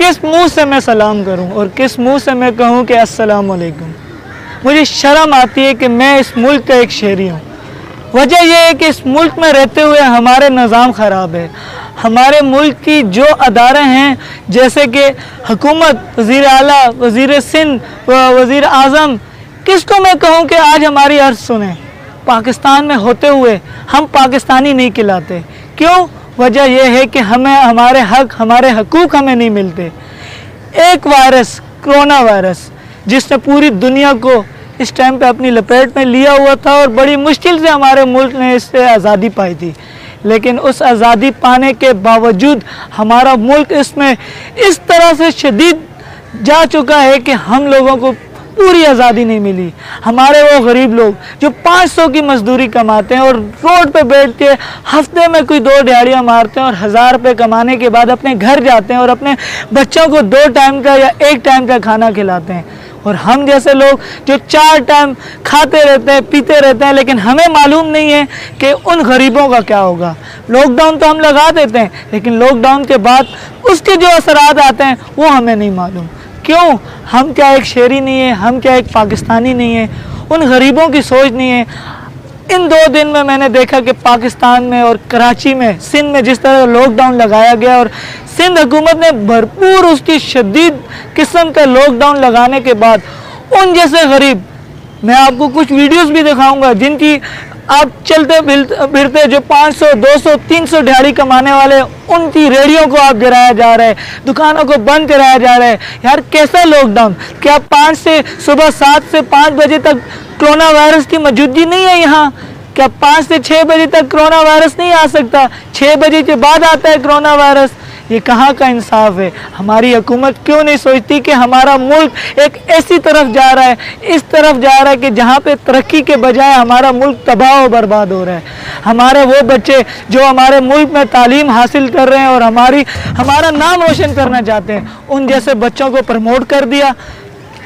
किस मुंह से मैं सलाम करूं और किस मुंह से मैं कहूं कि अस्सलाम वालेकुम। मुझे शर्म आती है कि मैं इस मुल्क का एक शहरी हूं। वजह यह है कि इस मुल्क में रहते हुए हमारे निज़ाम ख़राब है। हमारे मुल्क की जो अदारे हैं जैसे कि हुकूमत, वज़ीर आला, वज़ीर सिंध, वज़ीर आज़म, किसको मैं कहूँ कि आज हमारी अर्ज़ सुने। पाकिस्तान में होते हुए हम पाकिस्तानी नहीं कहलाते। क्यों? वजह यह है कि हमें हमारे हक, हमारे हकूक़ हमें नहीं मिलते। एक वायरस, कोरोना वायरस, जिसने पूरी दुनिया को इस टाइम पे अपनी लपेट में लिया हुआ था और बड़ी मुश्किल से हमारे मुल्क ने इससे आज़ादी पाई थी, लेकिन उस आज़ादी पाने के बावजूद हमारा मुल्क इसमें इस तरह से शदीद जा चुका है कि हम लोगों को पूरी आज़ादी नहीं मिली। हमारे वो गरीब लोग जो 500 की मजदूरी कमाते हैं और रोड पे बैठ के हफ्ते में कोई 2 दिहाड़ियाँ मारते हैं और 1000 रुपये कमाने के बाद अपने घर जाते हैं और अपने बच्चों को 2 टाइम का या 1 टाइम का खाना खिलाते हैं। और हम जैसे लोग जो 4 टाइम खाते रहते हैं, पीते रहते हैं, लेकिन हमें मालूम नहीं है कि उन गरीबों का क्या होगा। लॉकडाउन तो हम लगा देते हैं, लेकिन लॉकडाउन के बाद उसके जो असरात आते हैं वो हमें नहीं मालूम। क्यों? हम क्या एक शहरी नहीं है? हम क्या एक पाकिस्तानी नहीं है? उन गरीबों की सोच नहीं है। इन 2 दिन में मैंने देखा कि पाकिस्तान में और कराची में, सिंध में जिस तरह लॉकडाउन लगाया गया और सिंध हुकूमत ने भरपूर उसकी शदीद किस्म का लॉकडाउन लगाने के बाद उन जैसे गरीब, मैं आपको कुछ वीडियोस भी दिखाऊंगा जिनकी आप चलते फिरते जो 500, 200, 300 दिहाड़ी कमाने वाले, उनकी रेडियो को आप गिराया जा रहा है, दुकानों को बंद कराया जा रहा है। यार कैसा लॉकडाउन? क्या 5 से सुबह 7 से 5 बजे तक कोरोना वायरस की मौजूदगी नहीं है यहाँ? क्या 5 से 6 बजे तक कोरोना वायरस नहीं आ सकता? 6 बजे के बाद आता है कोरोना वायरस। ये कहाँ का इंसाफ है? हमारी हुकूमत क्यों नहीं सोचती कि हमारा मुल्क एक ऐसी तरफ जा रहा है, इस तरफ जा रहा है कि जहाँ पे तरक्की के बजाय हमारा मुल्क तबाह और बर्बाद हो रहा है। हमारे वो बच्चे जो हमारे मुल्क में तालीम हासिल कर रहे हैं और हमारा नाम रोशन करना चाहते हैं, उन जैसे बच्चों को प्रमोट कर दिया।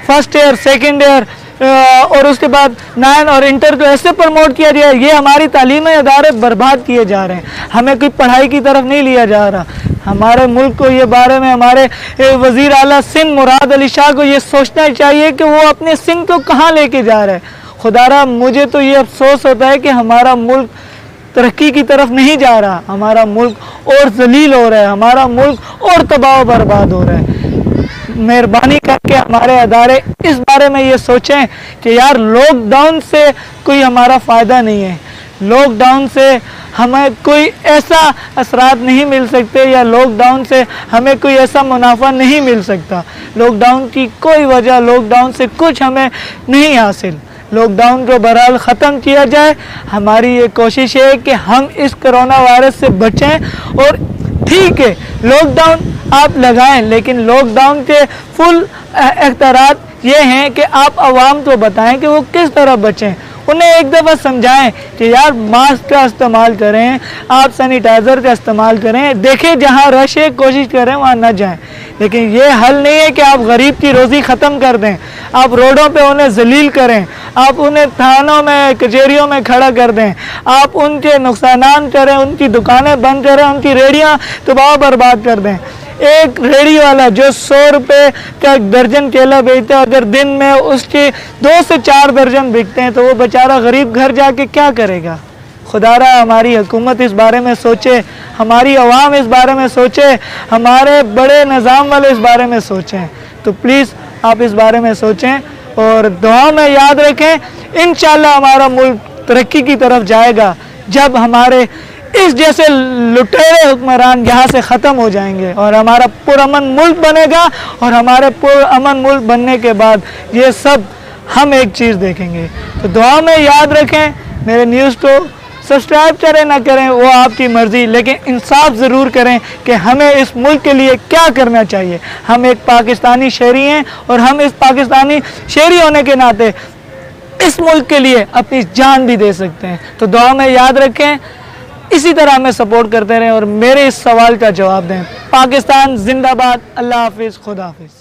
फर्स्ट ईयर, सेकेंड ईयर और उसके बाद 9 और इंटर को ऐसे प्रमोट किया गया। ये हमारी तालीमी अदारे बर्बाद किए जा रहे हैं। हमें कोई पढ़ाई की तरफ नहीं लिया जा रहा। हमारे मुल्क को ये बारे में हमारे वज़ीर आला सिंध मुराद अली शाह को ये सोचना चाहिए कि वो अपने सिंध को कहाँ लेके जा रहे हैं। खुदारा मुझे तो ये अफसोस होता है कि हमारा मुल्क तरक्की की तरफ नहीं जा रहा। हमारा मुल्क और जलील हो रहा है, हमारा मुल्क और तबाह बर्बाद हो रहा है। मेहरबानी करके हमारे अदारे इस बारे में ये सोचें कि यार लॉकडाउन से कोई हमारा फ़ायदा नहीं है, लॉकडाउन से हमें कोई ऐसा असरात नहीं मिल सकते या लॉकडाउन से हमें कोई ऐसा मुनाफा नहीं मिल सकता। लॉकडाउन की कोई वजह, लॉकडाउन से कुछ हमें नहीं हासिल। लॉकडाउन को बहरहाल ख़त्म किया जाए। हमारी ये कोशिश है कि हम इस कोरोना वायरस से बचें। और ठीक है, लॉकडाउन आप लगाएं, लेकिन लॉकडाउन के फुल इख्तियारात ये हैं कि आप आवाम को बताएं कि वो किस तरह बचें। उन्हें एक दफ़ा समझाएं कि यार मास्क का इस्तेमाल करें, आप सैनिटाइज़र का इस्तेमाल करें, देखें जहाँ रश है कोशिश करें वहाँ न जाएं। लेकिन ये हल नहीं है कि आप गरीब की रोज़ी ख़त्म कर दें, आप रोडों पे उन्हें जलील करें, आप उन्हें थानों में, कचहरियों में खड़ा कर दें, आप उनके नुकसान करें, उनकी दुकानें बंद करें, उनकी रेहड़ियाँ तबाह बर्बाद कर दें। एक रेहड़ी वाला जो 100 रुपये का दर्जन केला बेचता है, अगर दिन में उसके 2 से 4 दर्जन बिकते हैं तो वो बेचारा गरीब घर जाके क्या करेगा। खुदारा हमारी हुकूमत इस बारे में सोचे, हमारी आवाम इस बारे में सोचे, हमारे बड़े निज़ाम वाले इस बारे में सोचें। तो प्लीज़ आप इस बारे में सोचें और दुआ में याद रखें। इंशाअल्लाह हमारा मुल्क तरक्की की तरफ जाएगा जब हमारे इस जैसे लुटेरे हुक्मरान यहाँ से ख़त्म हो जाएंगे और हमारा पुरअमन मुल्क बनेगा। और हमारे पुरअमन मुल्क बनने के बाद ये सब हम एक चीज़ देखेंगे। तो दुआ में याद रखें। मेरे न्यूज़ को सब्सक्राइब करें ना करें वो आपकी मर्ज़ी, लेकिन इंसाफ ज़रूर करें कि हमें इस मुल्क के लिए क्या करना चाहिए। हम एक पाकिस्तानी शहरी हैं और हम इस पाकिस्तानी शहरी होने के नाते इस मुल्क के लिए अपनी जान भी दे सकते हैं। तो दुआ में याद रखें, इसी तरह हमें सपोर्ट करते रहें और मेरे इस सवाल का जवाब दें। पाकिस्तान जिंदाबाद। अल्लाह हाफिज़, खुदा हाफिज़।